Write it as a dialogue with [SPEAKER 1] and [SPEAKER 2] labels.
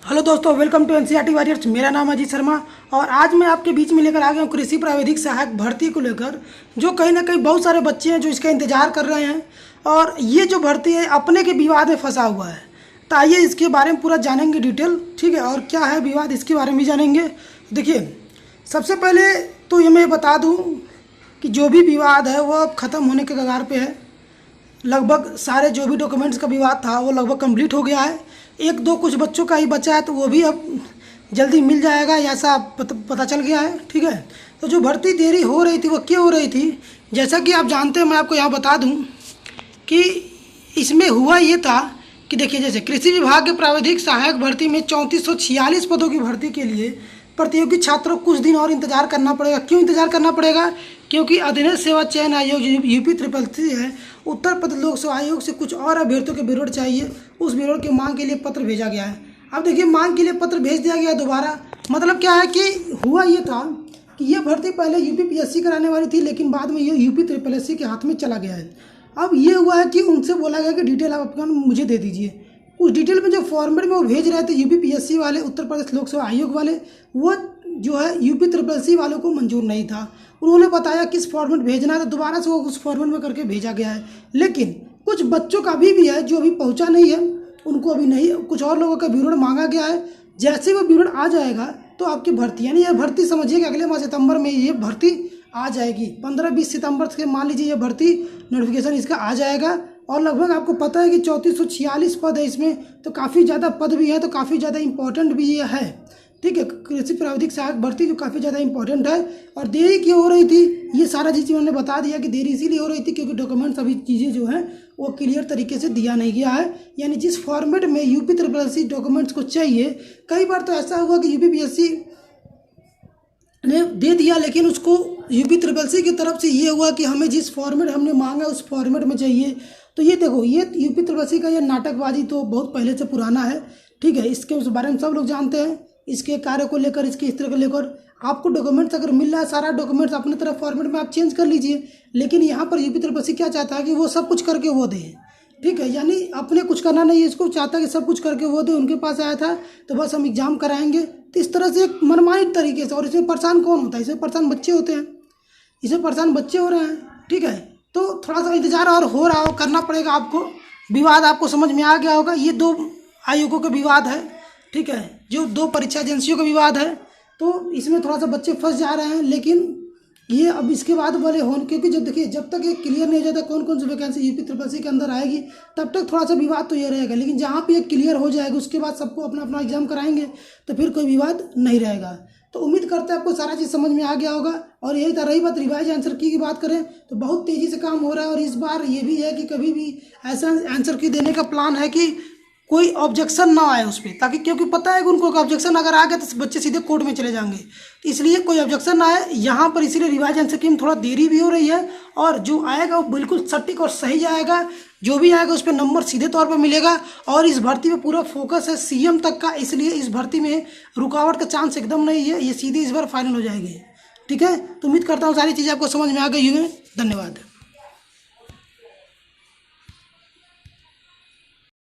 [SPEAKER 1] Hello दोस्तों, welcome to NCERT warriors. मेरा नाम अजीत शर्मा और आज मैं आपके बीच में लेकर आ गया हूँ कृषि प्राविधिक सहायक भर्ती को लेकर, जो कहीं ना कहीं बहुत सारे बच्चे हैं जो इसका इंतजार कर रहे हैं। और ये जो भर्ती है अपने के विवाद में फंसा हुआ है, तो आइए इसके बारे में पूरा जानेंगे डिटेल। ठीक है, और क्या है विवाद इसके बारे में भी जानेंगे। देखिए, सबसे पहले तो ये मैं बता दूँ कि जो भी विवाद है वो अब ख़त्म होने के कगार पर है। लगभग सारे जो भी डॉक्यूमेंट्स का विवाद था वो लगभग कंप्लीट हो गया है। एक दो कुछ बच्चों का ही बचा है, तो वो भी अब जल्दी मिल जाएगा, ऐसा पता चल गया है। ठीक है, तो जो भर्ती देरी हो रही थी वो क्यों हो रही थी, जैसा कि आप जानते हैं, मैं आपको यहाँ बता दूँ कि इसमें हुआ ये था कि देखिए, जैसे कृषि विभाग के प्राविधिक सहायक भर्ती में 3446 पदों की भर्ती के लिए प्रतियोगी छात्रों को कुछ दिन और इंतजार करना पड़ेगा। क्यों इंतजार करना पड़ेगा? क्योंकि अधीनस्थ सेवा चयन आयोग यूपी ट्रिपल है, उत्तर प्रदेश लोक सेवा आयोग से कुछ और अभ्यर्थियों के विवरण चाहिए। उस विवरण के मांग के लिए पत्र भेजा गया है। अब देखिए, मांग के लिए पत्र भेज दिया गया दोबारा। मतलब क्या है कि हुआ ये था कि ये भर्ती पहले यूपीपीएससी कराने वाली थी, लेकिन बाद में ये यूपी ट्रिपल एससी के हाथ में चला गया है। अब ये हुआ है कि उनसे बोला गया कि डिटेल आप अपना मुझे दे दीजिए। उस डिटेल में जो फॉर्मेट में वो भेज रहे थे यूपीपीएससी वाले, उत्तर प्रदेश लोक सेवा आयोग वाले, वो जो है यूपी ट्रिपल एससी वालों को मंजूर नहीं था। उन्होंने बताया किस फॉर्मेट भेजना है, तो दोबारा से वो उस फॉर्मेट में करके भेजा गया है। लेकिन कुछ बच्चों का अभी भी है जो अभी पहुंचा नहीं है, उनको अभी नहीं, कुछ और लोगों का विवरण मांगा गया है। जैसे वो विवरण आ जाएगा तो आपकी भर्ती, यानी यह भर्ती समझिए कि अगले माह सितंबर में ये भर्ती आ जाएगी। 15-20 सितंबर से मान लीजिए ये भर्ती नोटिफिकेशन इसका आ जाएगा। और लगभग आपको पता है कि 3446 पद है इसमें, तो काफ़ी ज़्यादा पद भी है, तो काफ़ी ज़्यादा इंपॉर्टेंट भी ये है। ठीक है, कृषि प्राविधिक सहायक भर्ती जो काफ़ी ज़्यादा इंपॉर्टेंट है। और देरी क्यों हो रही थी, ये सारा चीज़ उन्होंने बता दिया कि देरी इसीलिए हो रही थी क्योंकि डॉक्यूमेंट्स अभी चीज़ें जो हैं वो क्लियर तरीके से दिया नहीं गया है। यानी जिस फॉर्मेट में यूपी ट्रिपल एससी डॉक्यूमेंट्स को चाहिए, कई बार तो ऐसा हुआ कि यूपीपीएससी ने दे दिया, लेकिन उसको यूपी ट्रिपल एससी की तरफ से ये हुआ कि हमें जिस फॉर्मेट हमने मांगा उस फॉर्मेट में चाहिए। तो ये देखो, ये यूपी ट्रिपल एससी का ये नाटकबाजी तो बहुत पहले से पुराना है। ठीक है, इसके उस बारे में सब लोग जानते हैं, इसके कार्य को लेकर, इसके स्तर को लेकर। आपको डॉक्यूमेंट्स अगर मिल रहा है, सारा डॉक्यूमेंट्स अपने तरफ फॉर्मेट में आप चेंज कर लीजिए। लेकिन यहाँ पर यूपी ट्रिपल एससी क्या चाहता है कि वो सब कुछ करके वो दे। ठीक है, यानी अपने कुछ करना नहीं है, इसको चाहता है कि सब कुछ करके वो दे। उनके पास आया था तो बस हम एग्जाम कराएंगे, तो इस तरह से एक मनमानी तरीके से। और इसमें परेशान कौन होता है? इसमें परेशान बच्चे होते हैं, इसमें परेशान बच्चे हो रहे हैं। ठीक है, तो थोड़ा सा इंतजार और हो रहा हो, करना पड़ेगा आपको। विवाद आपको समझ में आ गया होगा, ये दो आयोगों का विवाद है। ठीक है, जो दो परीक्षा एजेंसियों का विवाद है, तो इसमें थोड़ा सा बच्चे फंस जा रहे हैं। लेकिन ये अब इसके बाद वाले होने, क्योंकि जब देखिए, जब तक ये क्लियर नहीं हो जाता कौन कौन सी वैकेंसी यूपी ट्रिपल एससी के अंदर आएगी, तब तक थोड़ा सा विवाद तो ये रहेगा। लेकिन जहाँ पे ये क्लियर हो जाएगा उसके बाद सबको अपना अपना एग्जाम कराएंगे, तो फिर कोई विवाद नहीं रहेगा। तो उम्मीद करते हैं आपको सारा चीज़ समझ में आ गया होगा। और यही था, रही बात रिवाइज आंसर की बात करें तो बहुत तेज़ी से काम हो रहा है। और इस बार ये भी है कि कभी भी ऐसा आंसर की देने का प्लान है कि कोई ऑब्जेक्शन ना आए उस पर, ताकि, क्योंकि पता है कि उनको ऑब्जेक्शन अगर आ गया तो बच्चे सीधे कोर्ट में चले जाएंगे, तो इसलिए कोई ऑब्जेक्शन ना आए यहाँ पर। इसीलिए रिवाइज आंसर की में थोड़ा देरी भी हो रही है। और जो आएगा वो बिल्कुल सटीक और सही आएगा, जो भी आएगा उस पर नंबर सीधे तौर पर मिलेगा। और इस भर्ती में पूरा फोकस है सीएम तक का, इसलिए इस भर्ती में रुकावट का चांस एकदम नहीं है। ये सीधे इस बार फाइनल हो जाएगी। ठीक है, तो उम्मीद करता हूँ सारी चीज़ें आपको समझ में आ गई होंगी। धन्यवाद।